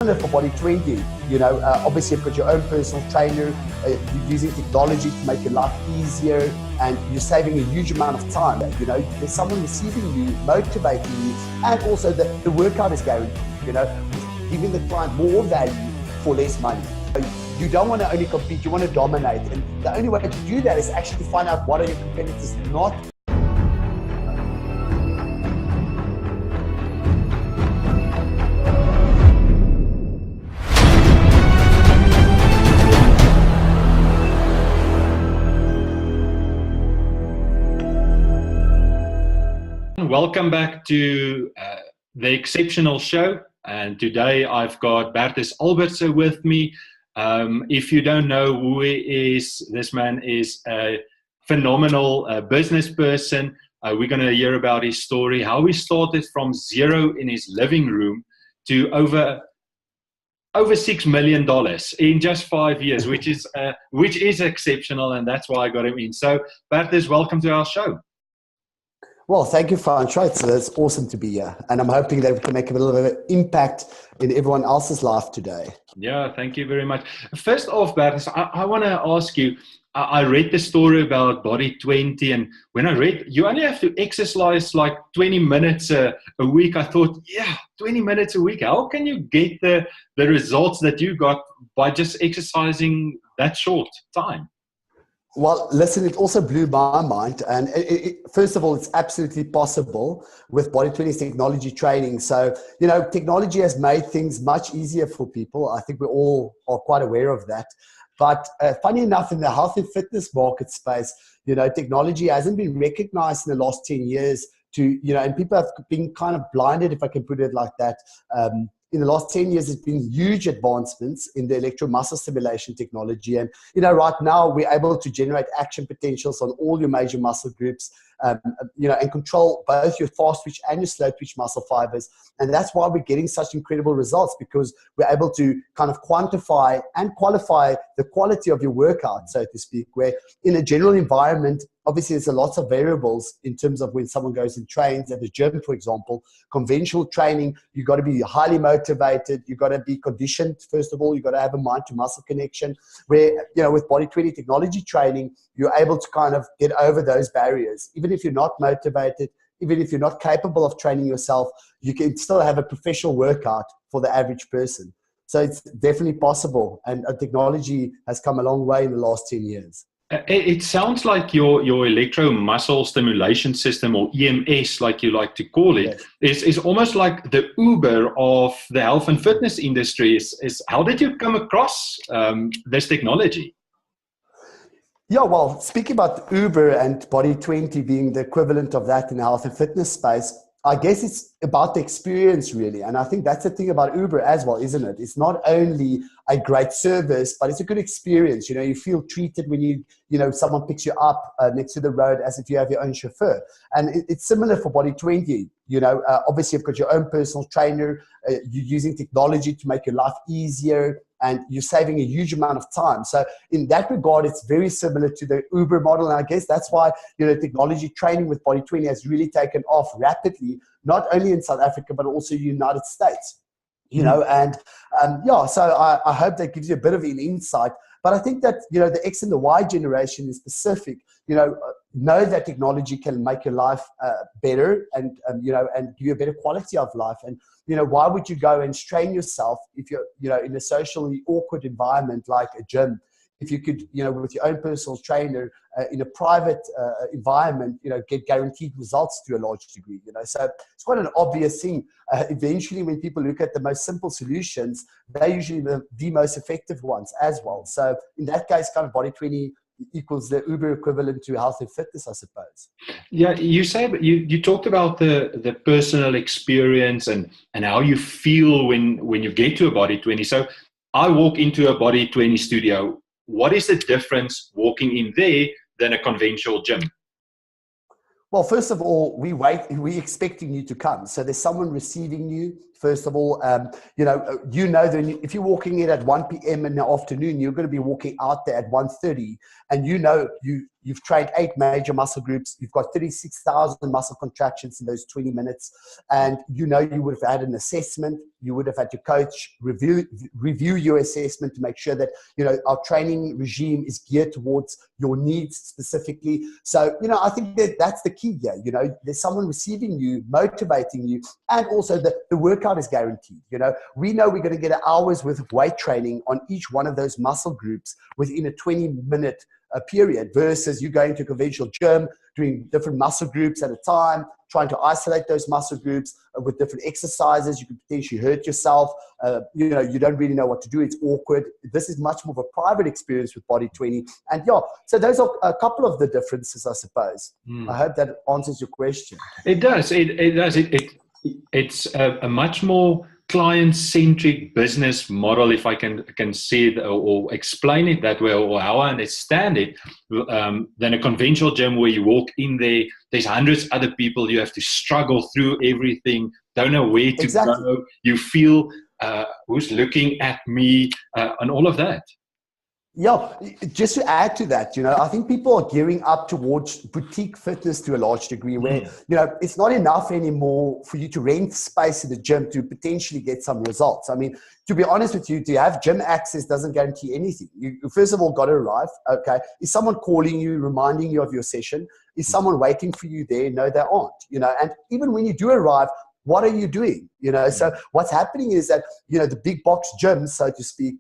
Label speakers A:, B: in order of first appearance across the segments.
A: For Body20, obviously you've got your own personal trainer, you're using technology to make your life easier, and you're saving a huge amount of time. There's someone receiving you, motivating you, and also the workout is guaranteed, giving the client more value for less money. You don't want to only compete, you want to dominate. And the only way to do that is actually to find out what are your competitors not.
B: Welcome back to The Exceptional Show, and today I've got Bertus Albertse with me. If you don't know who he is, this man is a phenomenal business person. We're going to hear about his story, how he started from zero in his living room to over $6 million in just 5 years, which is exceptional, and that's why I got him in. So, Bertus, welcome to our show.
A: Well, thank you, Francois. It's awesome to be here. And I'm hoping that we can make a little bit of impact in everyone else's life today.
B: Yeah, thank you very much. First off, Bertus, I want to ask you, I read the story about Body20, and when I read, you only have to exercise like 20 minutes a week. I thought, yeah, 20 minutes a week. How can you get the results that you got by just exercising that short time?
A: Well, listen, it also blew my mind. And first of all, it's absolutely possible with Body20's technology training. So, technology has made things much easier for people. I think we all are quite aware of that. But funny enough, in the health and fitness market space, technology hasn't been recognized in the last 10 years and people have been kind of blinded, if I can put it like that. In the last 10 years, there's been huge advancements in the electromuscle stimulation technology. And, right now we're able to generate action potentials on all your major muscle groups, and control both your fast twitch and your slow twitch muscle fibers. And that's why we're getting such incredible results, because we're able to kind of quantify and qualify the quality of your workout, so to speak, where in a general environment, obviously there's a lot of variables in terms of when someone goes and trains at the gym, for example. Conventional training, you've got to be highly motivated, you've got to be conditioned, first of all, you've got to have a mind to muscle connection, where, with Body20 technology training, you're able to kind of get over those barriers. Even if you're not motivated, even if you're not capable of training yourself, you can still have a professional workout for the average person. So it's definitely possible, and technology has come a long way in the last 10 years.
B: It sounds like your electromuscle stimulation system, or EMS, like you like to call it, yes, is almost like the Uber of the health and fitness industry. How did you come across this technology?
A: Yeah, well, speaking about Uber and Body20 being the equivalent of that in the health and fitness space, I guess it's about the experience, really. And I think that's the thing about Uber as well, isn't it? It's not only a great service, but it's a good experience. You feel treated when someone picks you up next to the road as if you have your own chauffeur. And it's similar for Body20. Obviously you've got your own personal trainer, you're using technology to make your life easier, and you're saving a huge amount of time. So in that regard, it's very similar to the Uber model. And I guess that's why, technology training with Body20 has really taken off rapidly, not only in South Africa, but also the United States. So I hope that gives you a bit of an insight. But I think that, the X and the Y generation in specific, know that technology can make your life better and give you a better quality of life. And, why would you go and strain yourself if you're, in a socially awkward environment like a gym? If you could, with your own personal trainer in a private environment, get guaranteed results to a large degree, So it's quite an obvious thing. Eventually, when people look at the most simple solutions, they're usually the most effective ones as well. So in that case, kind of Body20 equals the Uber equivalent to health and fitness, I suppose.
B: Yeah, you talked about the personal experience and how you feel when you get to a Body20. So I walk into a Body20 studio. What is the difference walking in there than a conventional gym?
A: Well, first of all, we're expecting you to come. So there's someone receiving you. First of all, that if you're walking in at 1 p.m. in the afternoon, you're going to be walking out there at 1:30, and you you've trained 8 major muscle groups, you've got 36,000 muscle contractions in those 20 minutes, and you would have had an assessment, you would have had your coach review your assessment to make sure that, our training regime is geared towards your needs specifically. So, I think that's the key here. There's someone receiving you, motivating you, and also the workout is guaranteed. We know we're going to get an hour's worth of weight training on each one of those muscle groups within a 20-minute period, versus you going to a conventional gym, doing different muscle groups at a time, trying to isolate those muscle groups with different exercises. You could potentially hurt yourself. You don't really know what to do. It's awkward. This is much more of a private experience with Body20. And so those are a couple of the differences, I suppose. I hope that answers your question.
B: It does. It does. It's a much more client-centric business model, if I can see it or explain it that way, or how I understand it, than a conventional gym where you walk in there's hundreds of other people, you have to struggle through everything, don't know where to go, you feel who's looking at me, and all of that.
A: Yeah, just to add to that, I think people are gearing up towards boutique fitness to a large degree, where, it's not enough anymore for you to rent space in the gym to potentially get some results. I mean, to be honest with you, to have gym access doesn't guarantee anything. You first of all got to arrive. Okay. Is someone calling you, reminding you of your session? Is someone waiting for you there? No, they aren't, and even when you do arrive, what are you doing? So what's happening is that, the big box gyms, so to speak,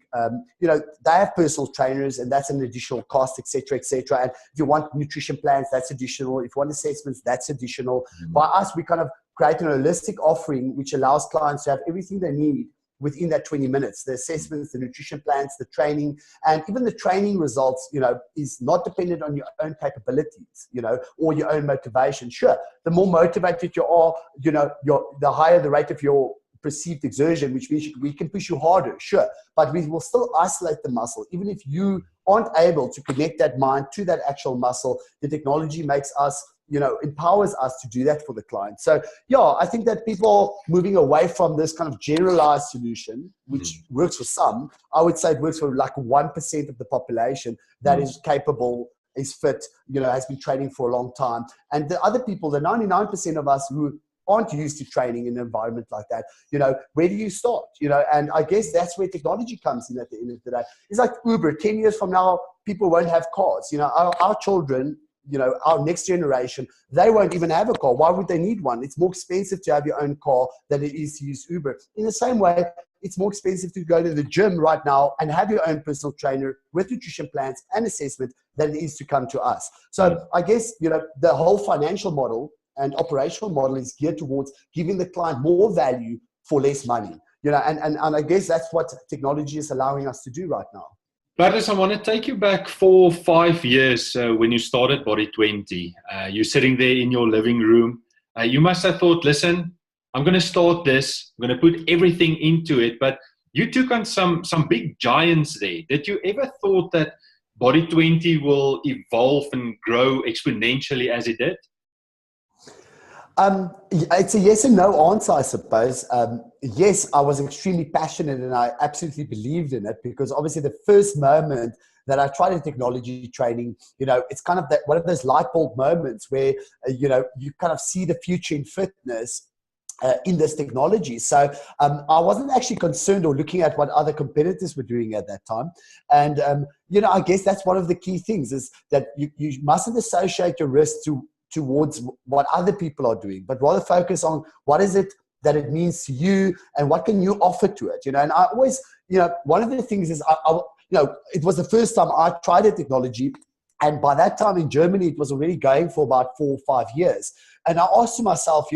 A: they have personal trainers, and that's an additional cost, et cetera, et cetera. And if you want nutrition plans, that's additional. If you want assessments, that's additional. By us, we kind of create an holistic offering, which allows clients to have everything they need within that 20 minutes, the assessments, the nutrition plans, the training, and even the training results, is not dependent on your own capabilities, or your own motivation. Sure, the more motivated you are, the higher the rate of your perceived exertion, which means we can push you harder, sure, but we will still isolate the muscle. Even if you aren't able to connect that mind to that actual muscle, the technology makes us, empowers us to do that for the client. So I think that people are moving away from this kind of generalized solution, which works for some. I would say it works for like 1% of the population that is capable, is fit, has been training for a long time. And the other people, the 99% of us who aren't used to training in an environment like that, where do you start? And I guess that's where technology comes in at the end of the day. It's like Uber. 10 years from now, people won't have cars. Our children, our next generation, they won't even have a car. Why would they need one? It's more expensive to have your own car than it is to use Uber. In the same way, it's more expensive to go to the gym right now and have your own personal trainer with nutrition plans and assessment than it is to come to us. So I guess, the whole financial model and operational model is geared towards giving the client more value for less money. And I guess that's what technology is allowing us to do right now.
B: Bertus, I want to take you back 4 or 5 years when you started Body20. You're sitting there in your living room. You must have thought, listen, I'm going to start this. I'm going to put everything into it. But you took on some big giants there. Did you ever thought that Body20 will evolve and grow exponentially as it did?
A: It's a yes and no answer, I suppose. Yes, I was extremely passionate and I absolutely believed in it, because obviously the first moment that I tried in technology training, it's kind of one of those light bulb moments where, you kind of see the future in fitness in this technology. So I wasn't actually concerned or looking at what other competitors were doing at that time. And, I guess that's one of the key things, is that you mustn't associate your risk towards what other people are doing, but rather focus on what is it that it means to you and what can you offer to it. And I always, one of the things is, it was the first time I tried a technology, and by that time in Germany, it was already going for about 4 or 5 years. And I asked myself,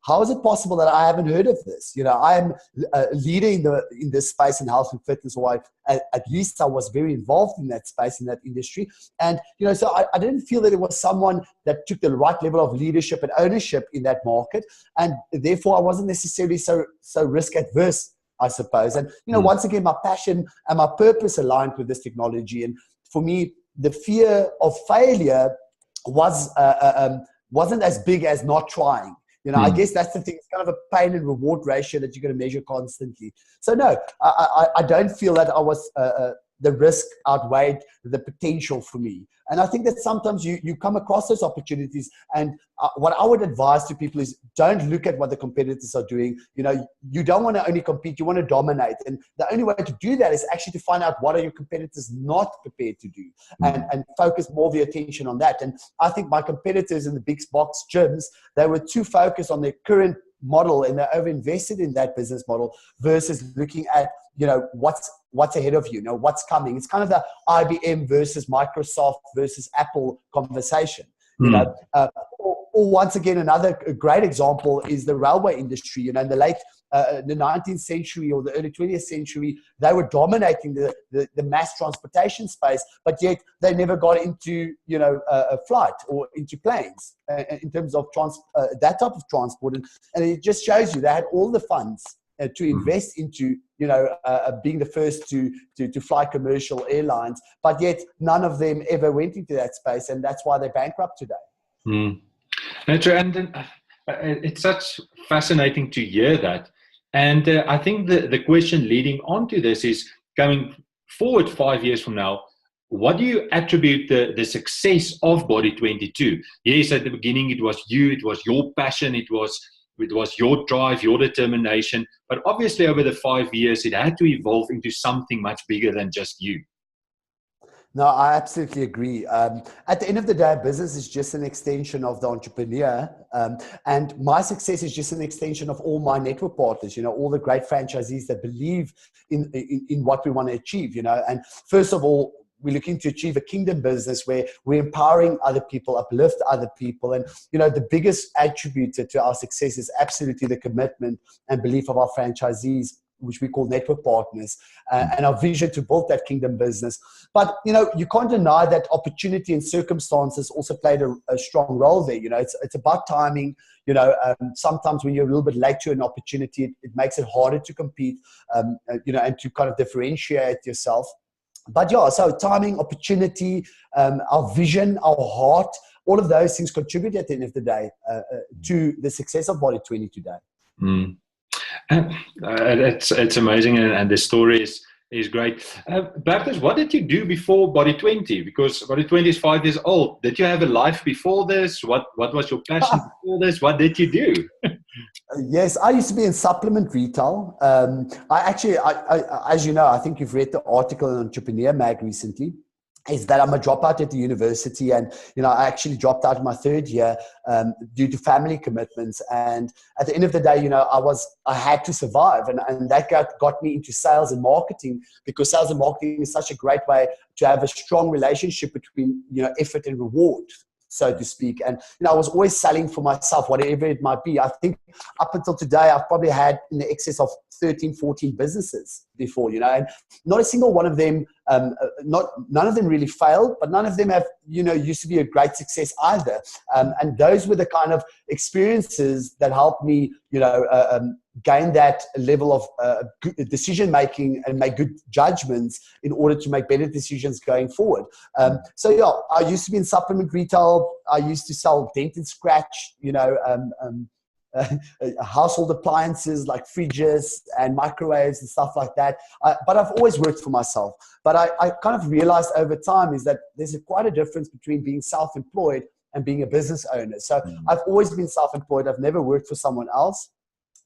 A: how is it possible that I haven't heard of this? I am a leader in this space in health and fitness, or at least I was very involved in that space, in that industry. And, so I didn't feel that it was someone that took the right level of leadership and ownership in that market. And therefore I wasn't necessarily so risk adverse, I suppose. And, once again, my passion and my purpose aligned with this technology. And for me, the fear of failure wasn't as big as not trying. I guess that's the thing. It's kind of a pain and reward ratio that you're going to measure constantly. So no, I don't feel that I was the risk outweighed the potential for me. And I think that sometimes you come across those opportunities, and what I would advise to people is don't look at what the competitors are doing. You don't want to only compete, you want to dominate. And the only way to do that is actually to find out what are your competitors not prepared to do, and focus more of your attention on that. And I think my competitors in the big box gyms, they were too focused on their current model, and they overinvested in that business model versus looking at what's ahead of you, what's coming. It's kind of the IBM versus Microsoft versus Apple conversation. Or once again, another great example is the railway industry. In the late the 19th century or the early 20th century, they were dominating the mass transportation space, but yet they never got into a flight or into planes in terms of that type of transport. And it just shows you they had all the funds to invest into being the first to fly commercial airlines, but yet none of them ever went into that space, and that's why they're bankrupt today.
B: That's right. And it's such fascinating to hear that. And I think the question leading on to this is, going forward 5 years from now, what do you attribute the success of Body20 to? Yes, at the beginning it was you, it was your passion, it was your drive, your determination. But obviously over the 5 years, it had to evolve into something much bigger than just you.
A: No, I absolutely agree. At the end of the day, business is just an extension of the entrepreneur. And my success is just an extension of all my network partners, all the great franchisees that believe in what we want to achieve, And first of all, we're looking to achieve a kingdom business where we're empowering other people, uplift other people. And, the biggest attribute to our success is absolutely the commitment and belief of our franchisees, which we call network partners, and our vision to build that kingdom business. But, you can't deny that opportunity and circumstances also played a strong role there. It's about timing. Sometimes when you're a little bit late to an opportunity, it makes it harder to compete, and to kind of differentiate yourself. But yeah, so timing, opportunity, our vision, our heart, all of those things contribute at the end of the day to the success of Body20 today.
B: It's amazing, and the story is great. Bertus, what did you do before Body20? Because Body20 is 5 years old. Did you have a life before this? What was your passion before this? What did you do?
A: Yes, I used to be in supplement retail. As you know, I think you've read the article in Entrepreneur Mag recently, is that I'm a dropout at the university, and I actually dropped out my third year due to family commitments. And at the end of the day, I had to survive, and that got me into sales and marketing, because sales and marketing is such a great way to have a strong relationship between effort and reward, so to speak. And I was always selling for myself, whatever it might be. I think up until today, I've probably had in the excess of 13, 14 businesses before, and not a single one of them, none of them really failed, but none of them have, used to be a great success either. And those were the kind of experiences that helped me, gain that level of decision making and make good judgments in order to make better decisions going forward. So yeah, I used to be in supplement retail. I used to sell dent and scratch, household appliances like fridges and microwaves and stuff like that. But I've always worked for myself. But I kind of realized over time is that there's quite a difference between being self-employed and being a business owner. So I've always been self-employed. I've never worked for someone else.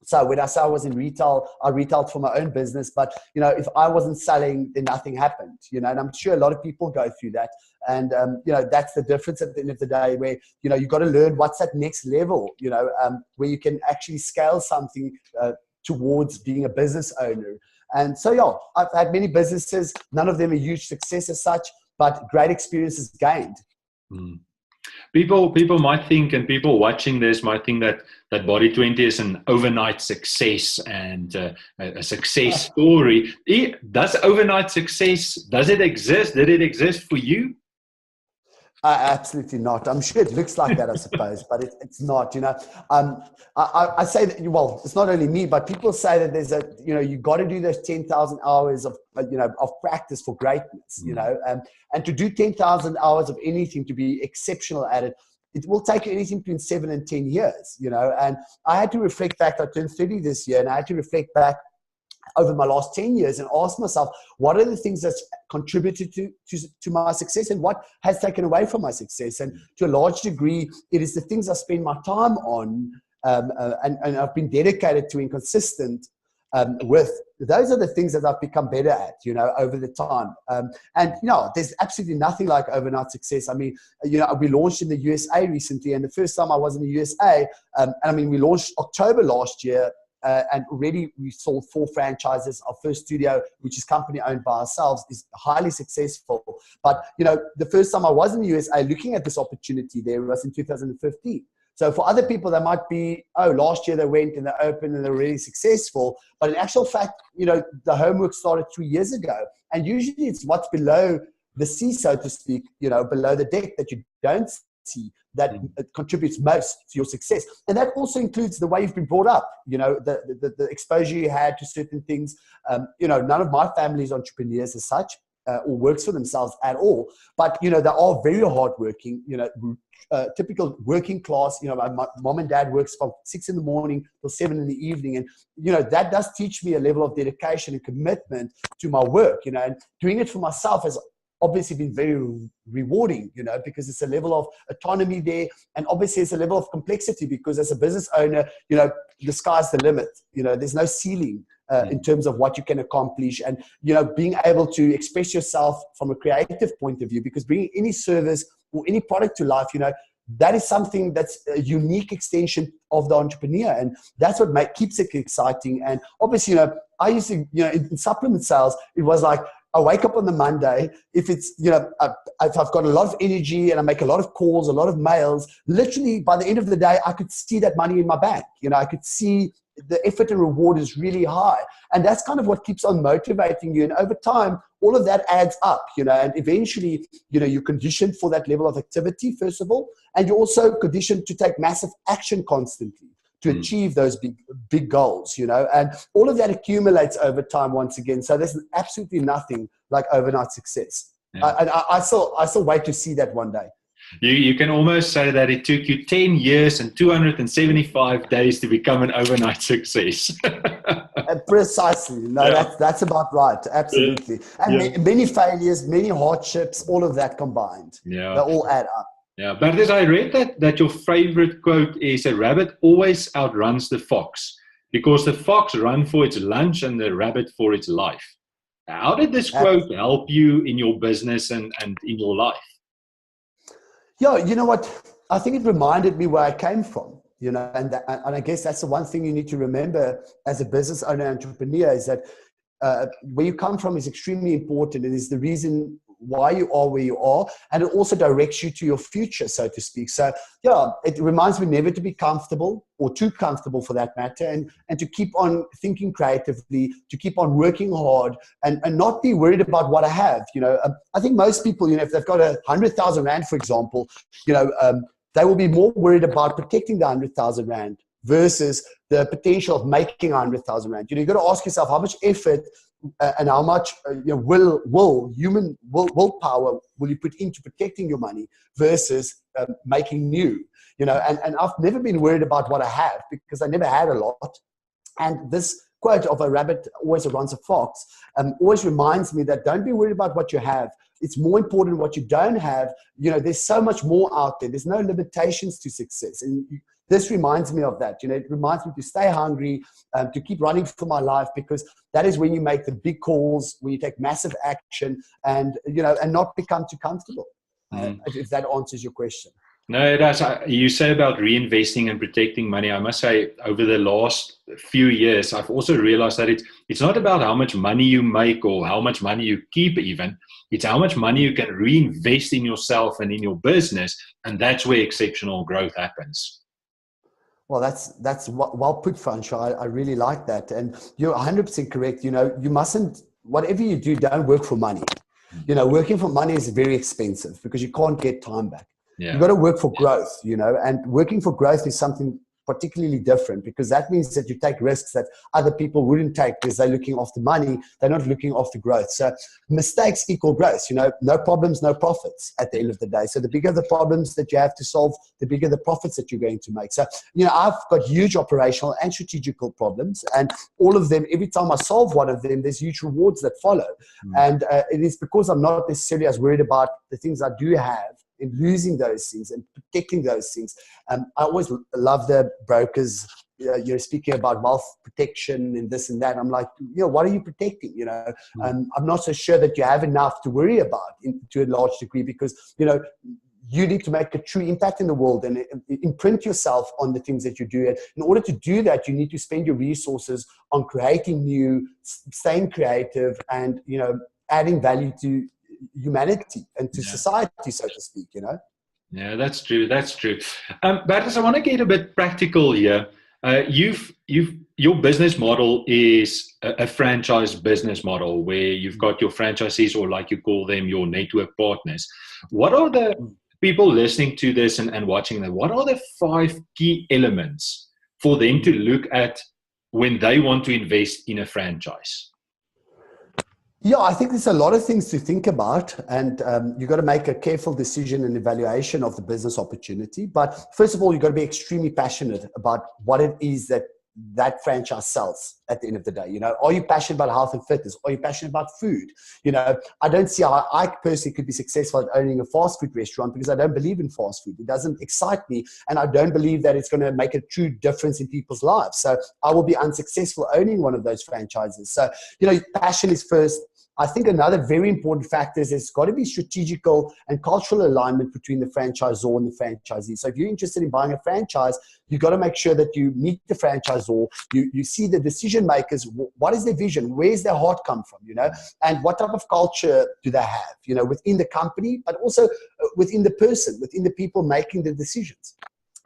A: So when I say I was in retail, I retailed for my own business. But, if I wasn't selling, then nothing happened, and I'm sure a lot of people go through that. And, that's the difference at the end of the day, where, you got to learn what's that next level, where you can actually scale something towards being a business owner. And so, yeah, I've had many businesses. None of them a huge success as such, but great experiences gained.
B: People might think, and people watching this might think that Body20 is an overnight success and a success story. Does overnight success, does it exist? Did it exist for you?
A: Absolutely not. I'm sure it looks like that, I suppose, but it's not. I say that. Well, it's not only me, but people say that there's you got to do those 10,000 hours of practice for greatness. And to do 10,000 hours of anything, to be exceptional at it, it will take you anything between 7 and 10 years. And I had to reflect back. I turned 30 this year, and I had to reflect back over my last 10 years and ask myself, what are the things that's contributed to my success and what has taken away from my success? And to a large degree, it is the things I spend my time on and I've been dedicated to and consistent with. Those are the things that I've become better at, over the time. And, there's absolutely nothing like overnight success. I mean, we launched in the USA recently, and the first time I was in the USA, we launched October last year, and already we sold 4 franchises. Our first studio, which is company owned by ourselves, is highly successful. But, the first time I was in the USA looking at this opportunity there was in 2015. So for other people, that might be, last year they went and they opened and they're really successful. But in actual fact, the homework started 3 years ago. And usually it's what's below the sea, so to speak, below the deck that you don't see that contributes most to your success. And that also includes the way you've been brought up, the exposure you had to certain things. None of my family is entrepreneurs as such. Or works for themselves at all, but they are very hardworking. Typical working class. My mom and dad works from 6 in the morning till 7 in the evening, and that does teach me a level of dedication and commitment to my work. And doing it for myself has obviously been very rewarding. Because it's a level of autonomy there, and obviously it's a level of complexity because as a business owner, the sky's the limit. There's no ceiling. In terms of what you can accomplish and, being able to express yourself from a creative point of view, because bringing any service or any product to life, that is something that's a unique extension of the entrepreneur. And that's what keeps it exciting. And obviously, I used to, in supplement sales, it was like, I wake up on the Monday, if it's, if I've got a lot of energy and I make a lot of calls, a lot of mails, literally by the end of the day, I could see that money in my bank. I could see the effort and reward is really high. And that's kind of what keeps on motivating you. And over time, all of that adds up, and eventually, you're conditioned for that level of activity, first of all, and you're also conditioned to take massive action constantly to achieve those big goals, and all of that accumulates over time once again. So there's absolutely nothing like overnight success. Yeah. And I still wait to see that one day.
B: You can almost say that it took you 10 years and 275 days to become an overnight success.
A: Precisely. No, yeah. That's about right. Absolutely. Yeah. And many failures, many hardships, all of that combined. Yeah. They all add up.
B: Yeah. Bertus, I read that your favorite quote is, a rabbit always outruns the fox because the fox runs for its lunch and the rabbit for its life. How did this quote help you in your business and in your life?
A: Yeah, you know what? I think it reminded me where I came from, and I guess that's the one thing you need to remember as a business owner, entrepreneur, is that where you come from is extremely important. It is the reason why you are where you are, and it also directs you to your future, so to speak. So, yeah, it reminds me never to be comfortable or too comfortable for that matter, and to keep on thinking creatively, to keep on working hard and not be worried about what I have. I think most people, if they've got 100,000 Rand, for example, they will be more worried about protecting the 100,000 Rand versus the potential of making 100,000 Rand. You've got to ask yourself how much effort and how much human willpower will you put into protecting your money versus making new. And I've never been worried about what I have because I never had a lot. And this quote of a rabbit always outruns a fox always reminds me that don't be worried about what you have. It's more important what you don't have. There's so much more out there. There's no limitations to success. And this reminds me of that. It reminds me to stay hungry, to keep running for my life, because that is when you make the big calls, when you take massive action, and not become too comfortable. If that answers your question.
B: No, it does. You say about reinvesting and protecting money. I must say, over the last few years, I've also realized that it's not about how much money you make or how much money you keep even. It's how much money you can reinvest in yourself and in your business. And that's where exceptional growth happens.
A: Well, that's well put, Francho. I really like that. And you're 100% correct. You mustn't, whatever you do, don't work for money. Working for money is very expensive because you can't get time back. Yeah. You've got to work for growth, and working for growth is something particularly different, because that means that you take risks that other people wouldn't take because they're looking after money, they're not looking after growth. So mistakes equal growth. No problems, no profits at the end of the day. So the bigger the problems that you have to solve, the bigger the profits that you're going to make. So, I've got huge operational and strategical problems, and all of them, every time I solve one of them, there's huge rewards that follow. And it is because I'm not necessarily as worried about the things I do have in losing those things and protecting those things. I always love the brokers, you're speaking about wealth protection and this and that. I'm like, what are you protecting? I'm not so sure that you have enough to worry about to a large degree, because, you need to make a true impact in the world and imprint yourself on the things that you do. And in order to do that, you need to spend your resources on creating new, staying creative, and, adding value to humanity and to society, so to speak,
B: Yeah, that's true. That's true. Bertus, I want to get a bit practical here. Your business model is a franchise business model where you've got your franchisees, or like you call them, your network partners. What are the people listening to this and watching them, what are the 5 key elements for them to look at when they want to invest in a franchise?
A: Yeah, I think there's a lot of things to think about, and you've got to make a careful decision and evaluation of the business opportunity. But first of all, you've got to be extremely passionate about what it is that franchise sells at the end of the day. Are you passionate about health and fitness? Are you passionate about food? I don't see how I personally could be successful at owning a fast food restaurant, because I don't believe in fast food. It doesn't excite me, and I don't believe that it's going to make a true difference in people's lives. So I will be unsuccessful owning one of those franchises. So, passion is first. I think another very important factor is there's got to be strategical and cultural alignment between the franchisor and the franchisee. So if you're interested in buying a franchise, you've got to make sure that you meet the franchisor, you see the decision makers, what is their vision, where's their heart come from, and what type of culture do they have, within the company, but also within the person, within the people making the decisions.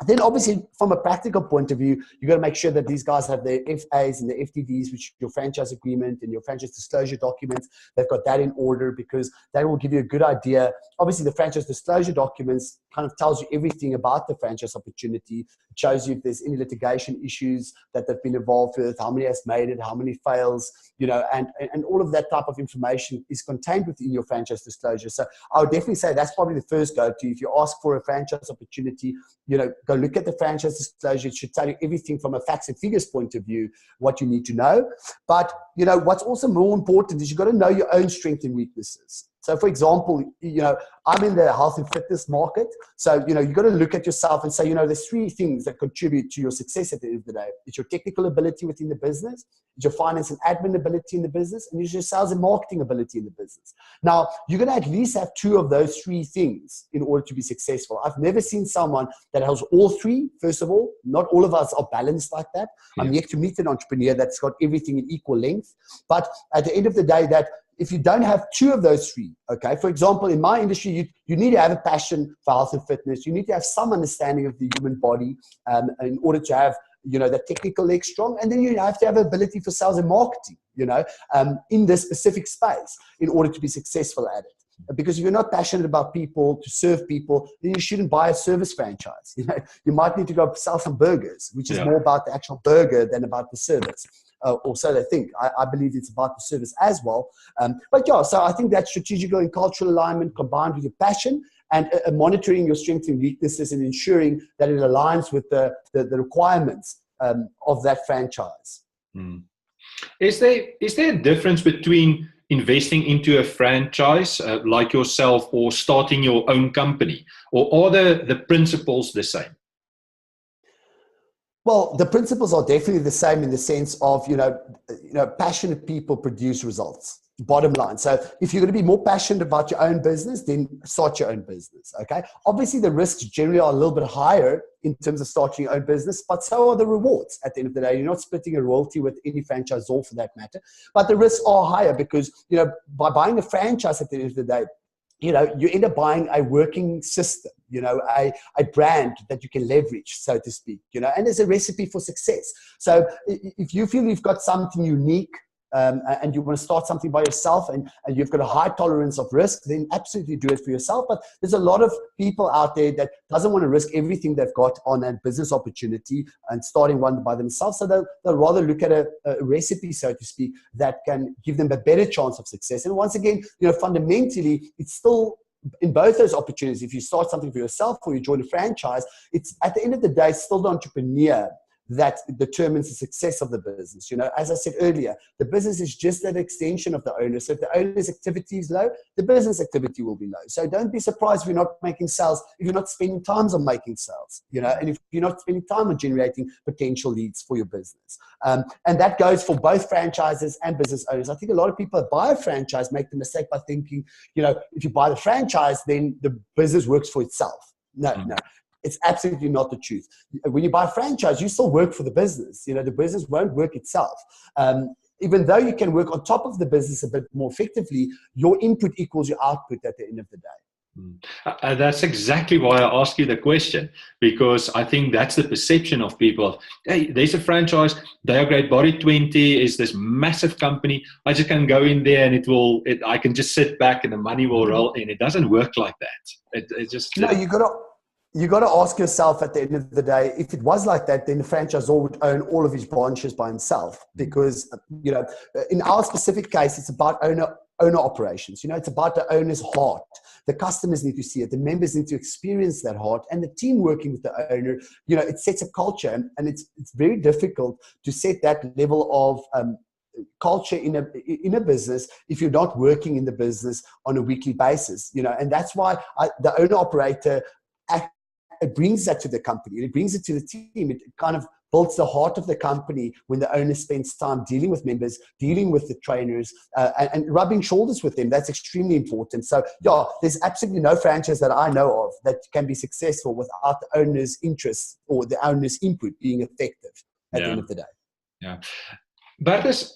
A: Then obviously, from a practical point of view, you've got to make sure that these guys have their FAs and their FTDs, which your franchise agreement and your franchise disclosure documents, they've got that in order, because that will give you a good idea. Obviously, the franchise disclosure documents kind of tells you everything about the franchise opportunity. It shows you if there's any litigation issues that they've been involved with, how many has made it, how many fails, and all of that type of information is contained within your franchise disclosure. So I would definitely say that's probably the first go-to. If you ask for a franchise opportunity, go look at the franchise disclosure. It should tell you everything from a facts and figures point of view, what you need to know. But, what's also more important is you've got to know your own strengths and weaknesses. So, for example, I'm in the health and fitness market. So, you've got to look at yourself and say, there's 3 things that contribute to your success at the end of the day. It's your technical ability within the business, it's your finance and admin ability in the business, and it's your sales and marketing ability in the business. Now, you're going to at least have 2 of those 3 things in order to be successful. I've never seen someone that has all 3, first of all. Not all of us are balanced like that. Yeah. I'm yet to meet an entrepreneur that's got everything in equal length. But at the end of the day, that if you don't have 2 of those 3, okay, for example, in my industry, you need to have a passion for health and fitness. You need to have some understanding of the human body in order to have, the technical leg strong. And then you have to have ability for sales and marketing, in this specific space in order to be successful at it. Because if you're not passionate about people, to serve people, then you shouldn't buy a service franchise. You might need to go sell some burgers, which is more about the actual burger than about the service. Or so they think. I believe it's about the service as well. But yeah, so I think that strategical and cultural alignment combined with your passion and monitoring your strengths and weaknesses and ensuring that it aligns with the requirements of that franchise.
B: Is there a difference between investing into a franchise like yourself or starting your own company? Or are the principles the same?
A: Well, the principles are definitely the same in the sense of, passionate people produce results, bottom line. So if you're going to be more passionate about your own business, then start your own business, okay? Obviously, the risks generally are a little bit higher in terms of starting your own business, but so are the rewards at the end of the day. You're not splitting a royalty with any franchisor for that matter, but the risks are higher because, by buying a franchise at the end of the day, you end up buying a working system, a brand that you can leverage, so to speak, and there's a recipe for success. So if you feel you've got something unique and you want to start something by yourself, and you've got a high tolerance of risk, then absolutely do it for yourself. But there's a lot of people out there that doesn't want to risk everything they've got on a business opportunity and starting one by themselves. So they'll rather look at a recipe, so to speak, that can give them a better chance of success. And once again, fundamentally, it's still in both those opportunities. If you start something for yourself or you join a franchise, it's at the end of the day still the entrepreneur that determines the success of the business. As I said earlier, the business is just an extension of the owner. So if the owner's activity is low, the business activity will be low. So don't be surprised if you're not making sales, if you're not spending time on making sales, and if you're not spending time on generating potential leads for your business. And that goes for both franchises and business owners. I think a lot of people that buy a franchise make the mistake by thinking, if you buy the franchise, then the business works for itself. No. It's absolutely not the truth. When you buy a franchise, you still work for the business. The business won't work itself. Even though you can work on top of the business a bit more effectively, your input equals your output at the end of the day.
B: That's exactly why I asked you the question, because I think that's the perception of people. Hey, there's a franchise, they are great. Body20 is this massive company. I just can go in there and I can just sit back and the money will roll in. It doesn't work like that. It just
A: no. You got to ask yourself at the end of the day, if it was like that, then the franchisor would own all of his branches by himself. Because, in our specific case, it's about owner operations. It's about the owner's heart. The customers need to see it. The members need to experience that heart, and the team working with the owner. It sets a culture, and it's very difficult to set that level of culture in a business if you're not working in the business on a weekly basis. And that's why the owner operator. It brings that to the company. It brings it to the team. It kind of builds the heart of the company when the owner spends time dealing with members, dealing with the trainers, and rubbing shoulders with them. That's extremely important. So, there's absolutely no franchise that I know of that can be successful without the owner's interest or the owner's input being effective at the end of the day.
B: Yeah. Bertus,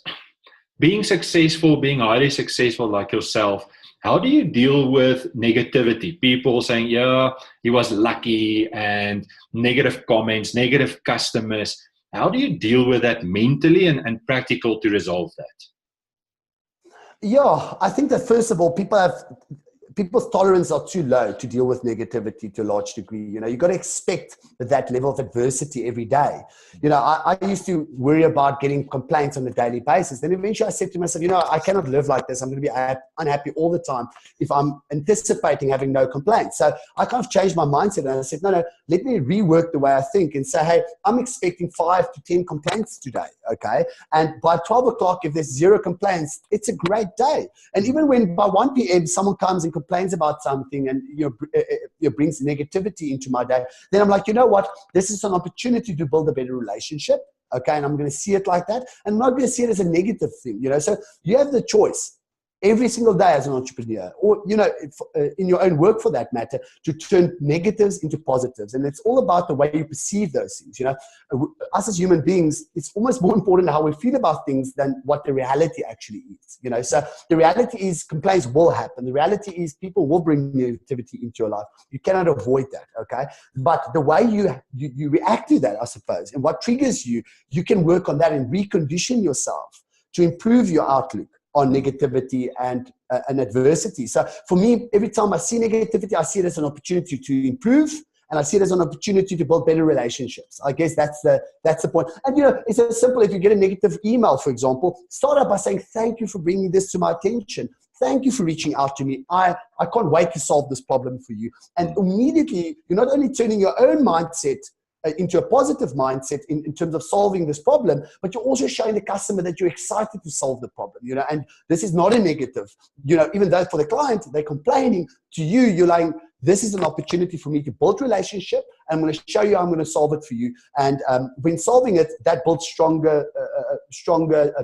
B: being successful, being highly successful like yourself, how do you deal with negativity? People saying, yeah, he was lucky, and negative comments, negative customers. How do you deal with that mentally and practical to resolve that?
A: Yeah, I think that first of all, people's tolerance are too low to deal with negativity to a large degree. You've got to expect that level of adversity every day. I used to worry about getting complaints on a daily basis. Then eventually I said to myself, I cannot live like this. I'm going to be unhappy all the time if I'm anticipating having no complaints. So I kind of changed my mindset, and I said, no, let me rework the way I think and say, hey, I'm expecting 5 to 10 complaints today. Okay. And by 12 o'clock, if there's 0 complaints, it's a great day. And even when by 1 p.m. someone comes and complains about something and brings negativity into my day, then I'm like, you know what? This is an opportunity to build a better relationship. Okay, and I'm going to see it like that, and I'm not going to see it as a negative thing. So you have the choice every single day as an entrepreneur, or in your own work for that matter, to turn negatives into positives. And it's all about the way you perceive those things. Us as human beings, it's almost more important how we feel about things than what the reality actually is. So the reality is complaints will happen. The reality is people will bring negativity into your life. You cannot avoid that. Okay, but the way you react to that, I suppose, and what triggers you can work on that and recondition yourself to improve your outlook on negativity and adversity. So for me, every time I see negativity, I see it as an opportunity to improve, and I see it as an opportunity to build better relationships. I guess that's the point. And it's as simple. If you get a negative email, for example, start out by saying, thank you for bringing this to my attention. Thank you for reaching out to me. I can't wait to solve this problem for you. And immediately, you're not only turning your own mindset into a positive mindset in terms of solving this problem, but you're also showing the customer that you're excited to solve the problem, and this is not a negative, even though for the client, they're complaining, to you, you're like, this is an opportunity for me to build relationship, and I'm going to show you how I'm going to solve it for you. And when solving it, that builds stronger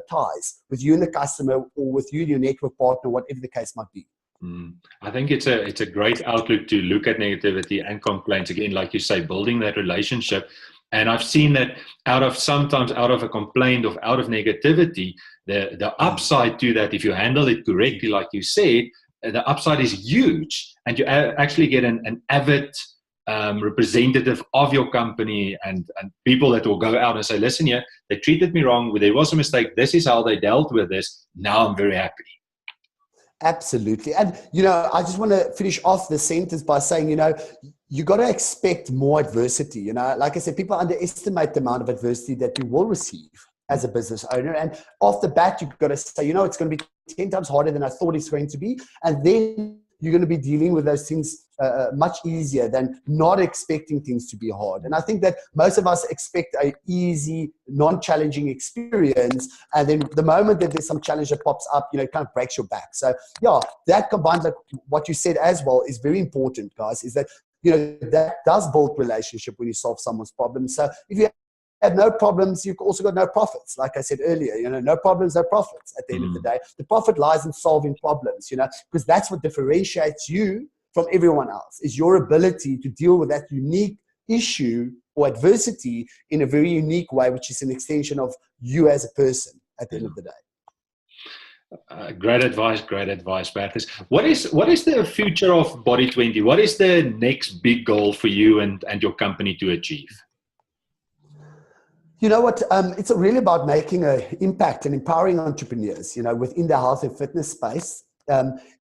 A: ties with you and the customer, or with you and your network partner, whatever the case might be.
B: I think it's a great outlook to look at negativity and complaints. Again, like you say, building that relationship. And I've seen that sometimes out of a complaint or out of negativity, the upside to that, if you handle it correctly, like you said, the upside is huge, and you actually get an avid representative of your company and people that will go out and say, listen here, they treated me wrong, there was a mistake, this is how they dealt with this, now I'm very happy.
A: Absolutely. And, I just want to finish off the sentence by saying, you got to expect more adversity. Like I said, people underestimate the amount of adversity that you will receive as a business owner. And off the bat, you've got to say, it's going to be 10 times harder than I thought it's going to be. And then you're going to be dealing with those things much easier than not expecting things to be hard. And I think that most of us expect an easy, non-challenging experience. And then the moment that there's some challenge that pops up, it kind of breaks your back. So yeah, that combined, like what you said as well, is very important, guys, is that, that does build relationship when you solve someone's problem. So if you have no problems, you've also got no profits. Like I said earlier, no problems, no profits at the end of the day. The profit lies in solving problems, because that's what differentiates you from everyone else, is your ability to deal with that unique issue or adversity in a very unique way, which is an extension of you as a person at the end of the day.
B: Great advice, Bertus. What is the future of Body20? What is the next big goal for you and your company to achieve?
A: You know what? It's really about making an impact and empowering entrepreneurs, within the health and fitness space.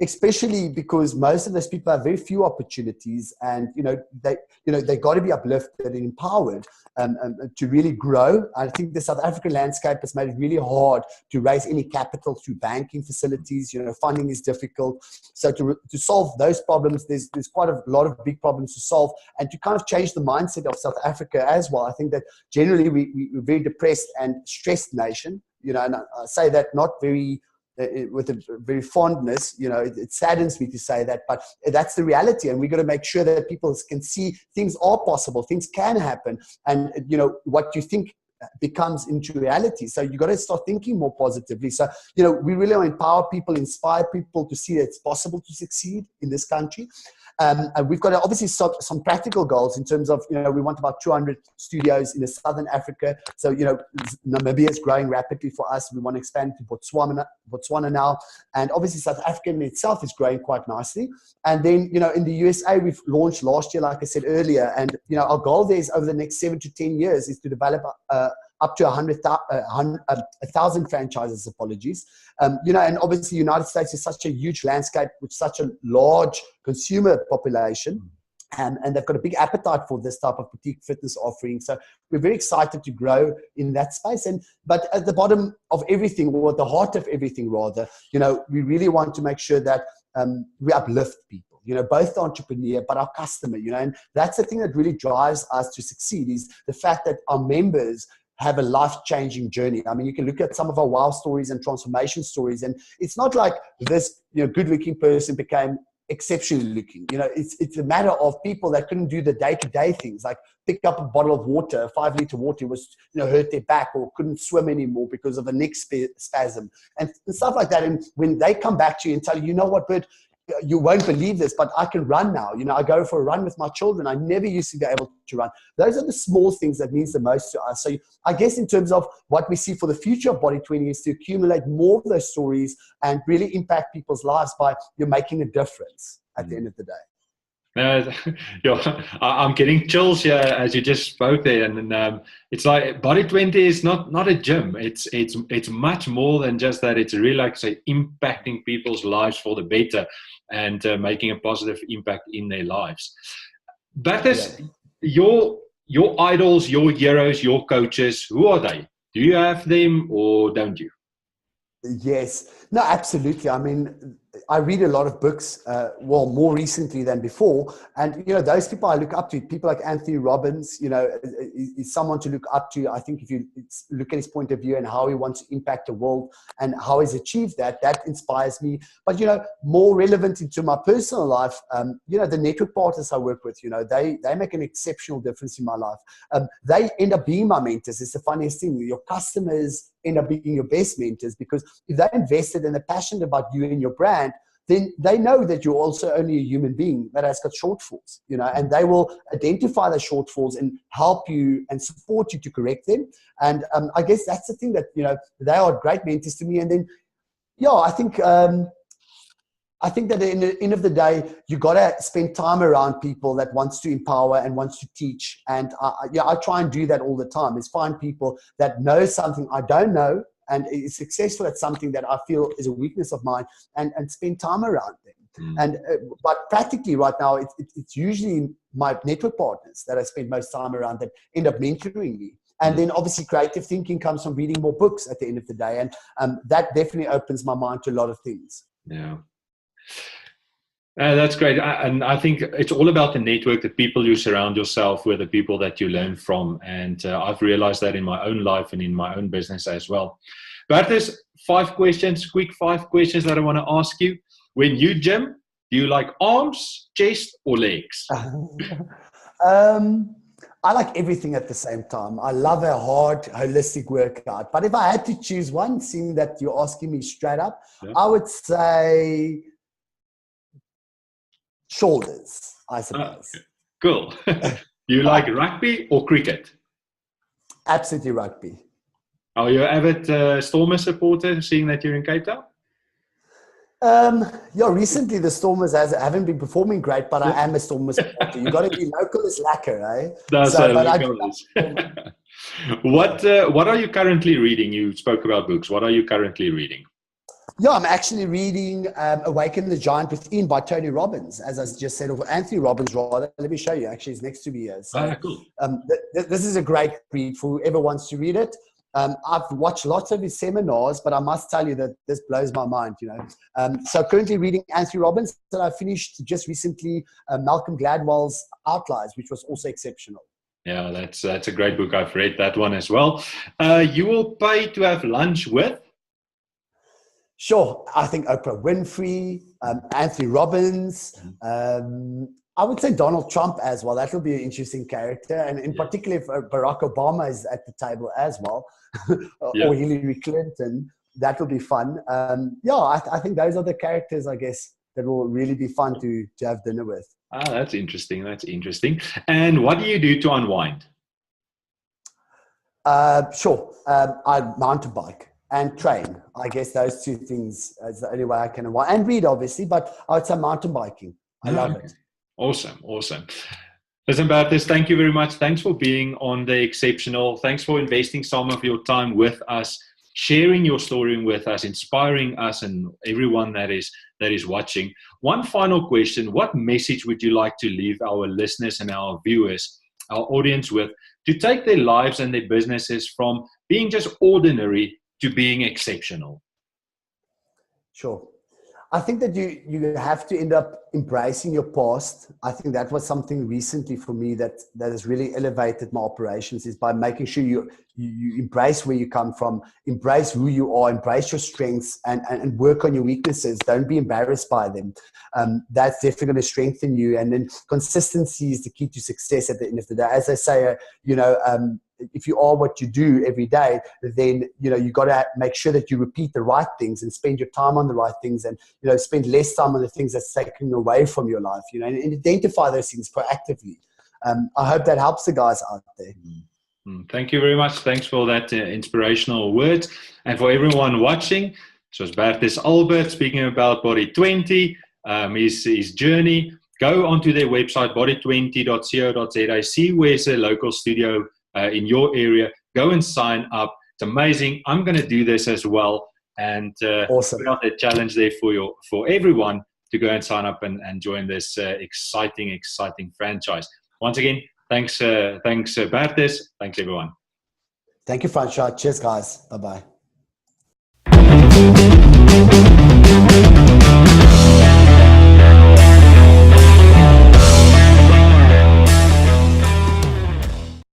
A: Especially because most of those people have very few opportunities, and they got to be uplifted and empowered to really grow. I think the South African landscape has made it really hard to raise any capital through banking facilities. Funding is difficult. So to solve those problems, there's quite a lot of big problems to solve, and to kind of change the mindset of South Africa as well. I think that generally we're very depressed and stressed nation. And I say that not very with a very fondness, it saddens me to say that, but that's the reality. And we've got to make sure that people can see things are possible, things can happen. And, what you think becomes into reality. So you got to start thinking more positively. So, we really want to empower people, inspire people to see that it's possible to succeed in this country. And we've got obviously some practical goals in terms of, we want about 200 studios in Southern Africa. So, Namibia is growing rapidly for us. We want to expand to Botswana now. And obviously South Africa in itself is growing quite nicely. And then, in the USA, we've launched last year, like I said earlier. And, our goal there is over the next 7 to 10 years is to develop up to 1,000 franchises, apologies. And obviously the United States is such a huge landscape with such a large consumer population. And they've got a big appetite for this type of boutique fitness offering. So we're very excited to grow in that space. But at the bottom of everything, or at the heart of everything rather, we really want to make sure that we uplift people. Both the entrepreneur, but our customer, and that's the thing that really drives us to succeed, is the fact that our members have a life-changing journey. I mean, you can look at some of our wow stories and transformation stories, and it's not like this, good-looking person became exceptionally looking. It's a matter of people that couldn't do the day-to-day things, like pick up a bottle of water, a 5-liter water, was hurt their back, or couldn't swim anymore because of a neck spasm and stuff like that. And when they come back to you and tell you, what, Bert, you won't believe this, but I can run now. I go for a run with my children. I never used to be able to run. Those are the small things that means the most to us. So I guess in terms of what we see for the future of Body20 is to accumulate more of those stories and really impact people's lives by making a difference at the end of the day.
B: I'm getting chills here as you just spoke there, and it's like Body20 is not a gym. It's much more than just that. It's really, like I say, impacting people's lives for the better and making a positive impact in their lives. Bertus, your idols, your heroes, your coaches, who are they? Do you have them or don't you?
A: Yes, no, absolutely. I mean, I read a lot of books, more recently than before. And, those people I look up to, people like Anthony Robbins, is someone to look up to. I think if you look at his point of view and how he wants to impact the world and how he's achieved that inspires me. But, more relevant into my personal life, the network partners I work with, they make an exceptional difference in my life. They end up being my mentors. It's the funniest thing. Your customers end up being your best mentors, because if they're invested and they're passionate about you and your brand, then they know that you're also only a human being that has got shortfalls, and they will identify the shortfalls and help you and support you to correct them. And I guess that's the thing that, they are great mentors to me. And then, I think I think that in the end of the day, you got to spend time around people that wants to empower and wants to teach. And I try and do that all the time, is find people that know something I don't know and is successful at something that I feel is a weakness of mine, and spend time around them. And but practically right now, it's usually my network partners that I spend most time around that end up mentoring me. And then obviously creative thinking comes from reading more books at the end of the day. And that definitely opens my mind to a lot of things.
B: Yeah. That's great. And I think it's all about the network, the people you surround yourself with, the people that you learn from. And I've realized that in my own life and in my own business as well. But there's 5 questions, quick 5 questions that I want to ask you. When you gym, do you like arms, chest, or legs?
A: I like everything at the same time. I love a hard, holistic workout. But if I had to choose one, seeing that you're asking me straight up, I would say shoulders, I suppose.
B: Okay. Cool. Do you like rugby or cricket?
A: Absolutely rugby.
B: Are you an avid Stormers supporter, seeing that you're in Cape Town?
A: Recently the Stormers haven't been performing great, but I am a Stormers supporter. You got to be local as lacquer, eh?
B: That's what are you currently reading? You spoke about books. What are you currently reading?
A: Yeah, I'm actually reading Awaken the Giant Within by Tony Robbins, as I just said, or Anthony Robbins rather. Let me show you. Actually, it's next to me here. So,
B: cool.
A: This is a great read for whoever wants to read it. I've watched lots of his seminars, but I must tell you that this blows my mind, So currently reading Anthony Robbins, and I finished just recently Malcolm Gladwell's Outliers, which was also exceptional.
B: Yeah, that's a great book. I've read that one as well. You will pay to have lunch with?
A: Sure. I think Oprah Winfrey, Anthony Robbins, I would say Donald Trump as well. That will be an interesting character. And in particular, if Barack Obama is at the table as well, or Hillary Clinton, that will be fun. I think those are the characters, I guess, that will really be fun to have dinner with.
B: That's interesting. That's interesting. And what do you do to unwind?
A: Sure. I mountain bike and train. I guess those 2 things is the only way I can unwind. And read, obviously, but I would say mountain biking. I love it.
B: Awesome. Listen, Bertus, thank you very much. Thanks for being on The Exceptional. Thanks for investing some of your time with us, sharing your story with us, inspiring us and everyone that is watching. One final question. What message would you like to leave our listeners and our viewers, our audience with, to take their lives and their businesses from being just ordinary to being exceptional?
A: Sure. I think that you have to end up embracing your past. I think that was something recently for me that has really elevated my operations, is by making sure you embrace where you come from, embrace who you are, embrace your strengths, and work on your weaknesses. Don't be embarrassed by them. That's definitely going to strengthen you. And then consistency is the key to success at the end of the day. As I say, if you are what you do every day, then you got to make sure that you repeat the right things and spend your time on the right things, and spend less time on the things that's taken away from your life. And identify those things proactively. I hope that helps the guys out there.
B: Thank you very much. Thanks for that inspirational words, and for everyone watching. So it's Bertus Albertse speaking about Body20, his journey. Go onto their website, body20.co.za. See where's a local studio in your area. Go and sign up. It's amazing. I'm going to do this as well, and
A: awesome.
B: Put out a challenge there for everyone to go and sign up and join this exciting franchise. Once again, thanks Bertus. Thanks everyone.
A: Thank you, Franchise. Cheers, guys. Bye bye.